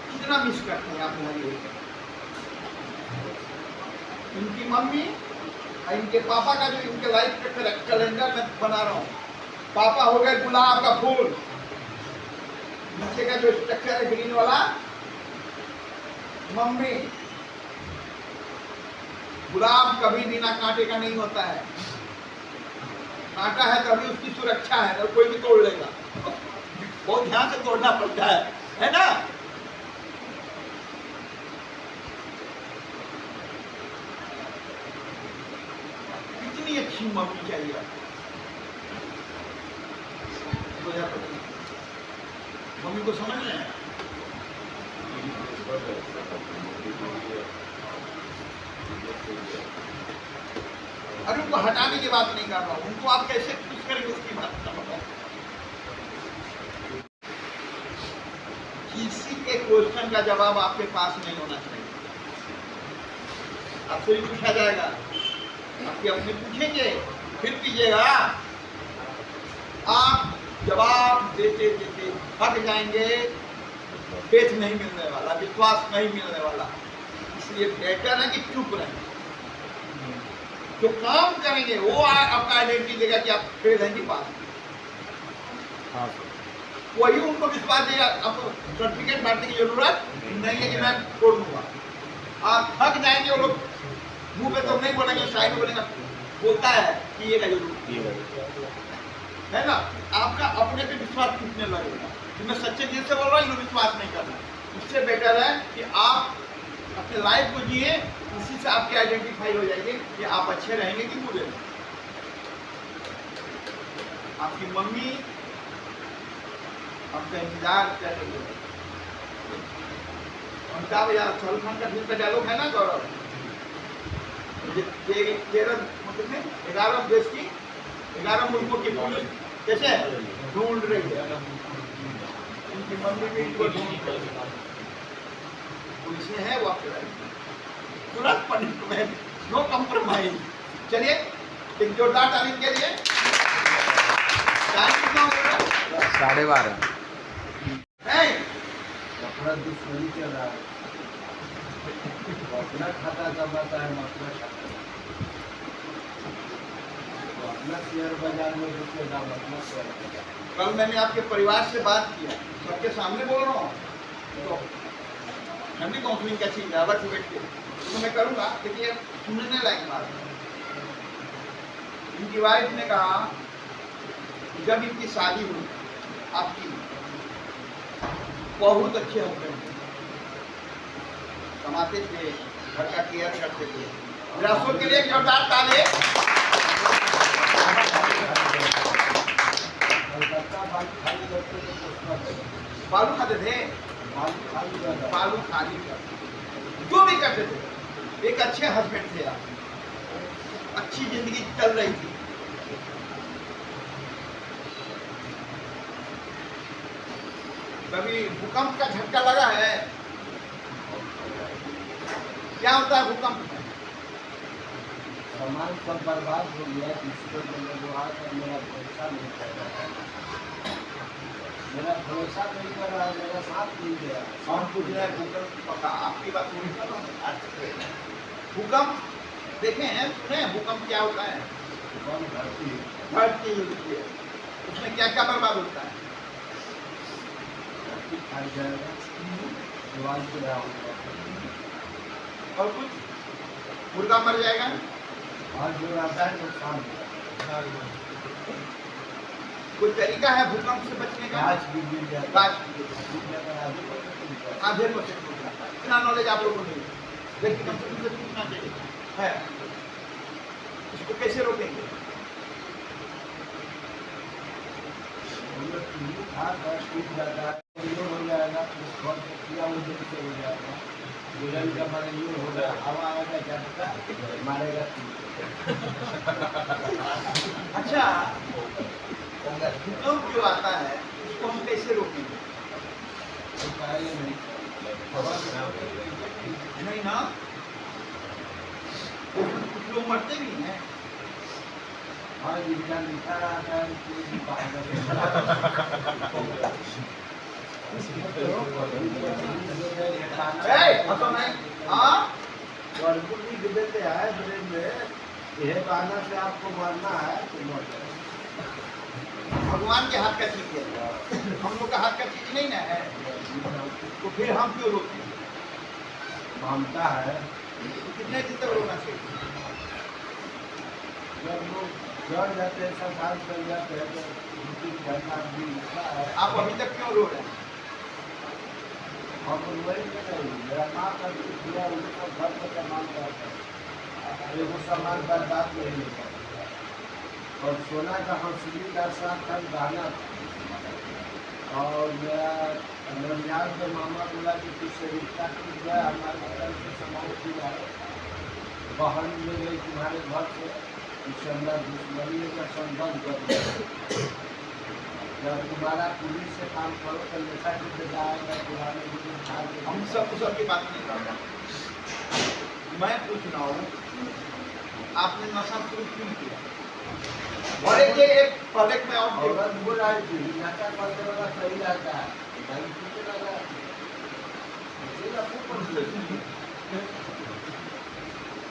S1: कितना मिस करते हैं आप हमारी? इनकी मम्मी और इनके पापा का जो इनके लाइफ का कैलेंडर में बना रहा हूँ। पापा हो गए गुलाब का फूल, नीचे का जो स्ट्रक्चर है ग्रीन वाला, मम्मी गुलाब कभी बिना कांटे का नहीं होता है, कांटा है तभी उसकी सुरक्षा है, और कोई भी तोड़ लेगा, बहुत ध्यान से तोड़ना पड़ता है ना। कितनी अच्छी मम्मी चाहिए मम्मी को समझ लें। अरे उनको हटाने की बात नहीं कर रहा हूं, उनको आप कैसे खुश करेंगे उसकी बात कर रहा हूं। किसी के क्वेश्चन का जवाब आपके पास नहीं होना चाहिए। आपसे भी पूछा जाएगा, आपके अपने पूछेंगे, फिर कीजिएगा। आप जवाब देते देते थक जाएंगे, फेथ नहीं मिलने वाला, विश्वास नहीं मिलने वाला। इसलिए बेटर है कि चुप रहें। जो काम करेंगे वो आपका आइडेंटिटी देगा कि आप फेल हैं कि पास। वही उनको विश्वास देगा। आपको सर्टिफिकेट बांटने की जरूरत नहीं है कि मैं छोड़ दूंगा। आप थक जाएंगे, वो लोग मुंह पे तो नहीं बोलेंगे, साइड में बोलेंगे, बोलता है कि ये जरूर है ना। आपका अपने पे विश्वास टूटने लगेगा कि मैं सच्चे दिल से बोल रहा हूँ, विश्वास नहीं करना। इससे बेटर है कि आप अपने लाइफ को जिए, उसी से आपकी आइडेंटिफाई हो जाएगी कि आप अच्छे रहेंगे कि बुरे। आपकी मम्मी आपका इंतजार कर रही है। अमिताभ बच्चन शाहरुख खान का फिल्म का डायलॉग है ना गौरव, 11 देश की 11 मुल्कों की पुलिस कैसे ढूंढ रही है, उनकी मम्मी भी इनको ढूंढ रही है। पुलिस है वो तुरंत पनिशमेंट, नो कॉम्प्रोमाइज। चलिए एक जोरदार तारीफ के लिए। टाइम कितना हो गया?
S3: 12:30।
S1: नहीं
S3: अपना दुश्मनी चल रहा है, अपना खाता कमाता है, अपना खाता, तो अपना शेयर बाजार में रुकेगा, अपना शेयर बाजार।
S1: कल मैंने आपके परिवार से बात किया, सबके सामने बोल रहा हूँ, तो फैमिली काउंसलिंग कैसी है बैठ के तो मैं करूँगा, लेकिन ये सुनने लायक बात है। इनकी वाइफ ने कहा जब इनकी शादी हुई आपकी, बहुत अच्छे हस्बैंड थे, कमाते थे, घर का केयर करते थे। विरासत के लिए एक जोरदार ताली। बालू खाते थे, बालू खाली करते, जो भी करते थे, एक अच्छे हस्बैंड थे आप, अच्छी जिंदगी चल रही थी। कभी भूकंप का झटका लगा है? क्या होता है भूकंप में?
S3: सामान सब बर्बाद हो गया, जिसको व्यवहार कर मेरा भरोसा नहीं कर रहा है, मेरा भरोसा नहीं कर रहा है, मेरा साथ नहीं गया।
S1: कौन पूछ रहा है भूकंप पता? आपकी बात पूरी करो। भूकंप देखे हैं, सुने हैं भूकंप क्या होता है?
S3: भूकंप धरती
S1: हिलती है, उसमें क्या क्या बर्बाद होता है?
S3: धरती खाई जाएगा, दीवार को रहा होगा,
S1: और कुछ मुर्गा मर जाएगा,
S3: और जो आता है नुकसान होगा।
S1: कोई तरीका है भूकंप से बचने का?
S3: गाछ भी गिर जाएगा,
S1: गाछ भी गिर जाएगा, आधे परसेंट होता है। इतना नॉलेज आप लोगों को नहीं, लेकिन कम से कम से पूछना चाहिए है। इसको कैसे रोकेंगे?
S3: टूट जाता है, ये हो जाएगा, उस घर से किया उधर से हो जाएगा, बुलंद का मारे ये हो गया, हवा आएगा झटका मारेगा।
S1: अच्छा, भूकंप जो आता है उसको हम कैसे रोकेंगे? नहीं ना, कुछ लोग मरते भी हैं।
S3: हाँ, जिनका लिखा रहता है देते हैं ब्रेन में, यह गाना से आपको मरना है तो मर जाए।
S1: भगवान के हाथ का चीज है, हम लोग का हाथ का चीज नहीं ना है, तो फिर हम क्यों रोकें?
S3: मानता है
S1: तो कितने दिन तक रोना चाहिए?
S3: जब लोग जड़ जाते हैं, सरकार कर जाते हैं, तो उनकी घटना भी लिखा है।
S1: आप अभी तक क्यों रो रहे हैं?
S3: हम वही नहीं, मेरा माँ का पूरा उनका घर का सामान करता है, वो सामान बर्बाद नहीं होता, और सोना का हंसली का साथ हम गहना था, और मेरा रमजान के मामा बोला कि तुझसे रिश्ता टूट गया, हमारे घर से सामान किया है, बहन ले गई तुम्हारे घर से, उससे हमारा दुश्मनी का संबंध कर दिया। जब तुम्हारा पुलिस से काम करो तो नशा की जाएगा, पुराने
S1: हम सब की बात नहीं कर रहे, मैं पूछ रहा हूँ आपने नशा शुरू क्यों किया? और एक पहले में
S3: औरत बोल रही थी नशा करने वाला सही रहता है,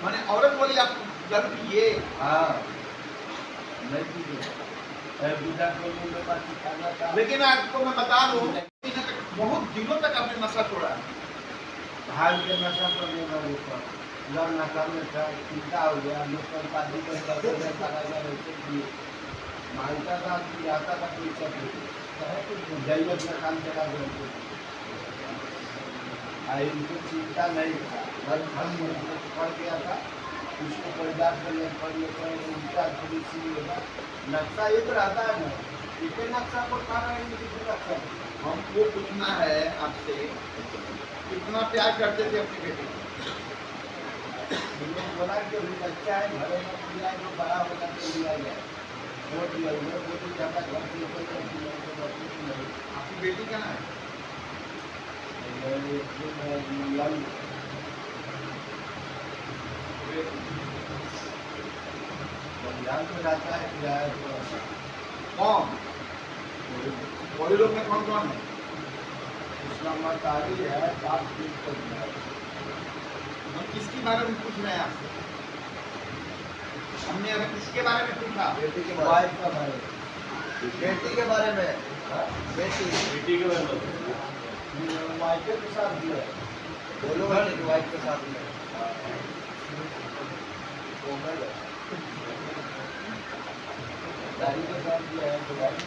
S1: मैंने औरत बोली आप जब ये
S3: हाँ नहीं पीजिए, बुढ़ा को मुझे पास खाना था।
S1: लेकिन आपको मैं बता दूं बहुत दिनों तक आपने नशा छोड़ा है,
S3: भाग के नशा करने वाले पर लड़ नशा में था चिंता हो गया लोकल पार्टी के सदस्य कराया रहते कि मानता था कि आता था कोई सब जैवत में काम चला गया इनको चिंता नहीं था बस हम पड़ गया था उसको परिवार करने पड़ उनका थोड़ी सी होगा नक्शा एक रहता है ना इतने नक्शा को खा रहे हैं किसी नक्शा
S1: हमको पूछना है आपसे, कितना प्यार करते थे अपनी बेटी को?
S3: मैंने बोला कि अभी बच्चा है घर में दिया जो बड़ा होगा तो दिया जाए वो दिया वो तो ज़्यादा घर के ऊपर नहीं।
S1: आपकी बेटी का नाम
S3: बंगाल में रहता है किराया
S1: कौन? वही लोग में कौन कौन है?
S3: इस्लामाबादी है बाप
S1: हम किसके बारे में पूछ रहे हैं आपसे? हमने अगर किसके बारे में पूछा?
S3: बेटी के वाइफ का बारे में बेटी के बारे में बेटी के बारे में वाइफ के साथ भी है बोलो वाइफ के साथ में गाड़ी के साथ भी है तो गाड़ी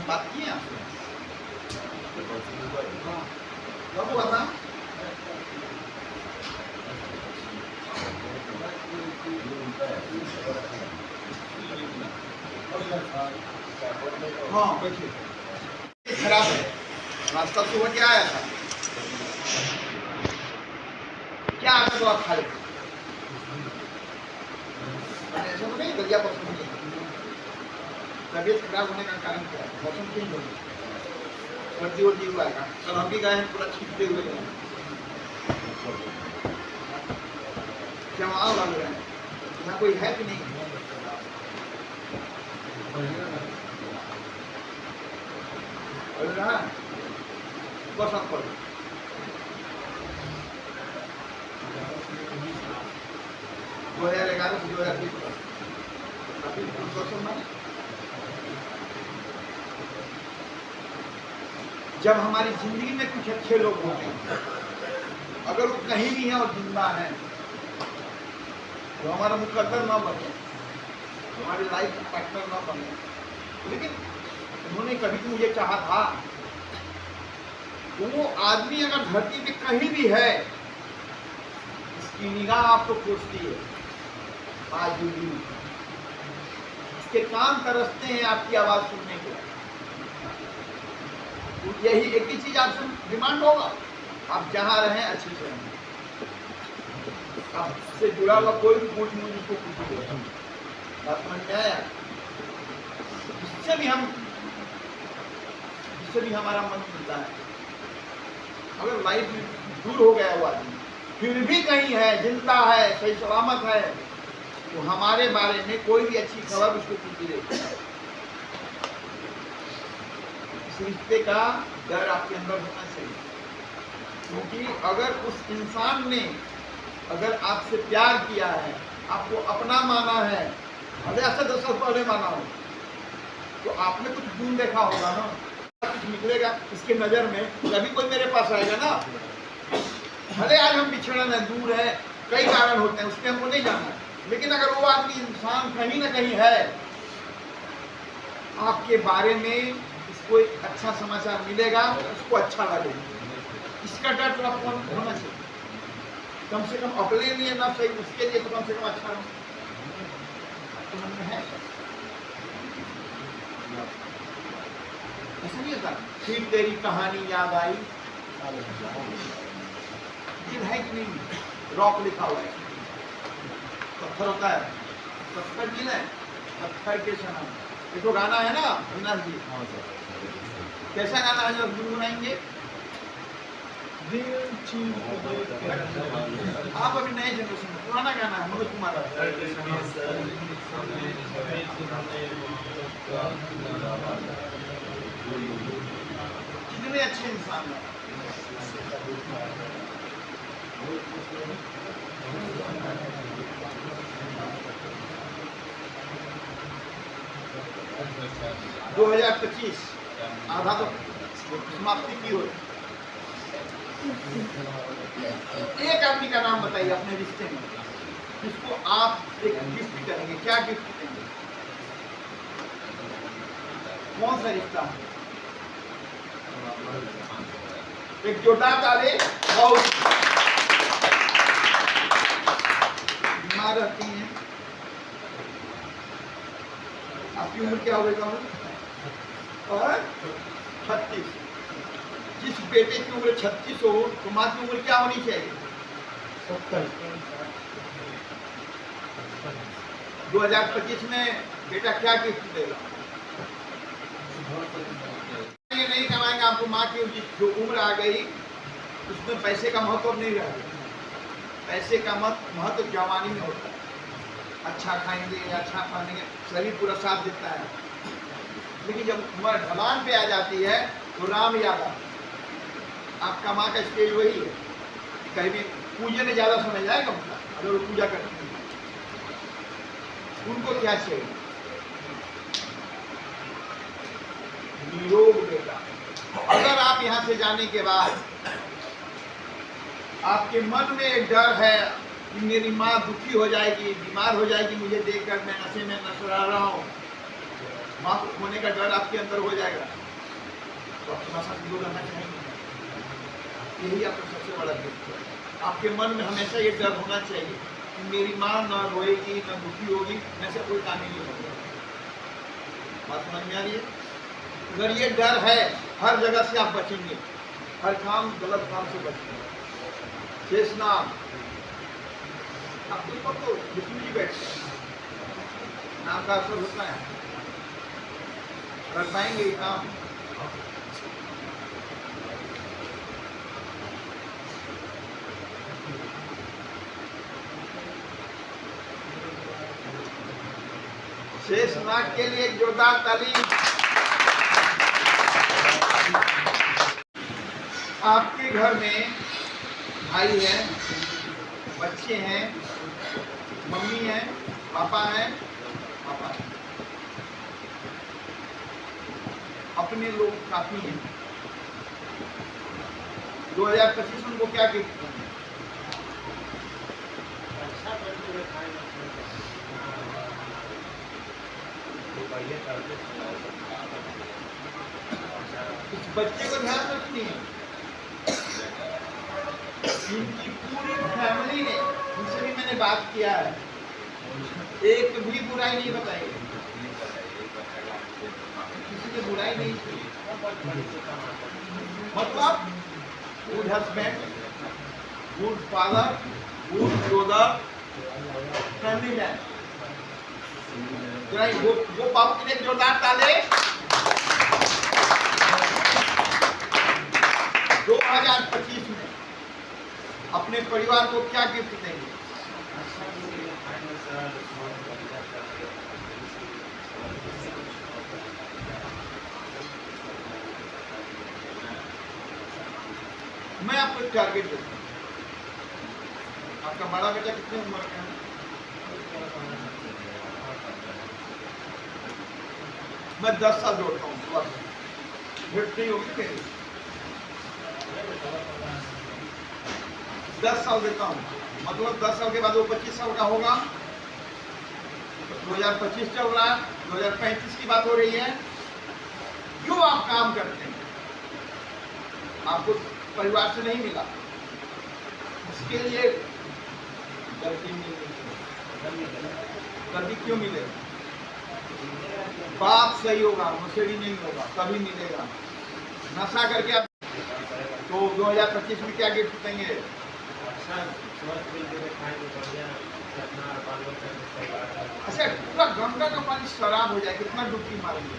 S1: बात किए आपसे? हाँ, कब हुआ था? हाँ बैठिए। खराब है, रास्ता सुबह क्या आया था? क्या आता तो आप खा लेते? ऐसा तो नहीं दलिया पसंद नहीं। तबीयत खराब होने का कारण क्या है? मौसम चेंज हो गया, सर्दी वर्दी हुआ है। कल हम भी गए हैं पूरा छींकते हुए गए, जमाव लग रहे हैं। यहाँ कोई है कि नहीं? बस आप पढ़ो। दो 2011 से 2020 जब हमारी जिंदगी में कुछ अच्छे लोग होते हैं, अगर वो कहीं भी हैं और जिंदा हैं, तो हमारा मुकद्दर ना बने, हमारी लाइफ पार्टनर ना बने, लेकिन उन्होंने कभी तो मुझे चाहा था। वो आदमी अगर धरती पे कहीं भी है, इसकी निगाह आपको खोजती है, आज भी इसके कान तरसते हैं आपकी आवाज सुनने को। यही एक ही चीज आपसे डिमांड होगा, आप जहां रहें अच्छे से रहें। आपसे जुड़ा हुआ कोई भी पूछ मुझे उसको पूछिए, बात समझ में आया? जिससे भी हमारा मन मिलता है, अगर लाइफ दूर हो गया वो आदमी फिर भी कहीं है, जिंदा है, सही सलामत है, तो हमारे बारे में कोई भी अच्छी खबर उसको पूछती रहती है। इस रिश्ते का डर आपके अंदर होना चाहिए, क्योंकि अगर उस इंसान ने अगर आपसे प्यार किया है, आपको अपना माना है, अगर ऐसा 10 साल पहले माना हो, तो आपने कुछ गुण देखा होगा ना, कुछ निकलेगा इसके नजर में, तभी कोई मेरे पास आएगा ना। भले आज हम बिछड़न है, दूर है, कई कारण होते हैं, उसमें हमको नहीं जाना है, लेकिन अगर वो आदमी इंसान कहीं ना कहीं है, आपके बारे में उसको एक अच्छा समाचार मिलेगा, उसको अच्छा लगेगा। इसका डर तो आपको होना चाहिए, कम से कम अपने लिए ना सही, उसके लिए तो कम से कम अच्छा हो। तो मन में है ऐसा नहीं होता, फिर तेरी कहानी याद आई, दिल है कि नहीं? रॉक लिखा हुआ है, पत्थर होता है, पत्थर दिल है, पत्थर के सनम। ये तो गाना है ना अविनाश जी? कैसा गाना है जो गुनगुनाएंगे? आप अभी नए जनरेशन में, पुराना गाना है मनोज कुमार। कितने अच्छे इंसान हैं।
S2: अच्छा।
S1: 2025 आधा तो समाप्ति की हो। एक आदमी का नाम बताइए अपने रिश्ते में जिसको आप एक गिफ्ट करेंगे, क्या गिफ्ट देंगे? कौन सा रिश्ता है? एक जोरदार ताली। बहुत बीमार रहती हैं। आपकी उम्र क्या होगा? और 36। जिस बेटे की उम्र 36 हो तो माँ की उम्र क्या होनी चाहिए? 2025 में बेटा क्या गिफ्ट देगा? ये नहीं कमाएंगे आपको। माँ की जो उम्र आ गई उसमें पैसे का महत्व नहीं रह गया। पैसे का महत्व जवानी में होता है। अच्छा खाएंगे, अच्छा पहनेंगे, शरीर पूरा साथ देता है। लेकिन जब उम्र ढलान पे आ जाती है तो राम याद आता है। आपका माँ का स्टेज वही है। कहीं भी पूजन में ज्यादा समय जाएगा उनका, अगर वो पूजा करते हैं। उनको क्या चाहिए? निरोग बेटा। अगर आप यहाँ से जाने के बाद आपके मन में एक डर है कि मेरी माँ दुखी हो जाएगी, बीमार हो जाएगी, मुझे देखकर मैं नशे में नशा रहा हूँ, माँ को खोने का डर आपके अंदर हो जाएगा, तो आप थोड़ा सा दूर रहना चाहेंगे। यही आपका सबसे बड़ा गिफ्ट है। आपके मन में हमेशा ये डर होना चाहिए कि मेरी माँ न रोएगी, न दुखी होगी, ऐसा कोई काम नहीं होगा। बात समझ में आ रही है? अगर ये डर है, हर जगह से आप बचेंगे, हर काम गलत काम से बचेंगे। शेषनाग आपके ऊपर तो विष्णु जी बैठे नाम का असर होता है। कर पाएंगे ये काम? शेषनाग के लिए जोरदार ताली। आपके घर में भाई है, बच्चे हैं, मम्मी है, पापा है, अपने लोग काफी हैं। 2025 उनको क्या गिफ्ट देंगे? इस बच्चे को ध्यान रखनी है। इनकी पूरी फैमिली ने, जिनसे भी मैंने बात किया है, एक भी बुराई नहीं बताई। किसी ने बुराई नहीं की। मतलब good husband, good father, good brother, family man. वो बाबू के लिए जोरदार ताले। 2025 में अपने परिवार को क्या गिफ्ट देंगे? मैं आपको टारगेट देता हूँ। आपका बड़ा बेटा कितने उम्र का है? मैं 10 साल जोड़ता हूँ। भेट नहीं होगी मेरी। 10 साल देता हूँ, मतलब 10 साल के बाद वो 25 साल का होगा। 2025 चल रहा है, 2035 की बात हो रही है। जो आप काम करते हैं आपको परिवार से नहीं मिला, इसके लिए गलती क्यों मिलेगा? बात सही होगा, मुसेड़ी नहीं होगा, तभी मिलेगा। नशा करके आप तो 2025 में क्या गिफ्ट देंगे? अच्छा, पूरा गंगा का पानी शराब हो जाए, कितना डुबकी मारेंगे?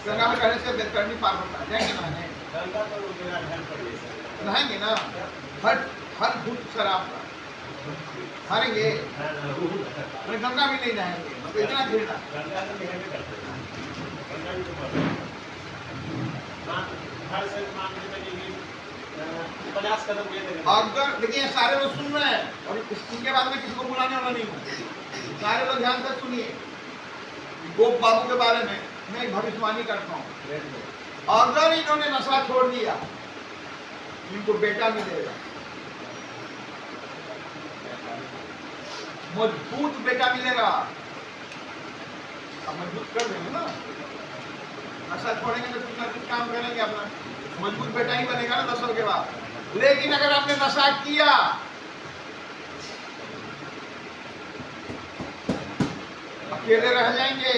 S1: गंगा में कहने से बेतरनी पार होता है। जाएंगे नहाने? नहाएंगे ना? हर घुट शराब का हारेंगे। गंगा भी नहीं नहाएंगे, मतलब इतना घृणा।
S4: घर से मान के चलिए कि 50 कदम लेते गए।
S1: अगर देखिए सारे लोग सुन रहे हैं और इसके बाद में किसी को बुलाने वाला नहीं हूँ, सारे लोग ध्यान से सुनिए। गोप बाबू के बारे में मैं एक भविष्यवाणी करता हूँ। अगर इन्होंने नशा छोड़ दिया, इनको बेटा मिलेगा, मजबूत बेटा मिलेगा। अब मजबूत कर देंगे ना, नशा छोड़ेंगे तो कुछ ना कुछ काम करेंगे अपना, मजबूत बेटा ही बनेगा ना 10 साल के बाद। लेकिन अगर आपने नशा किया, अकेले रह जाएंगे।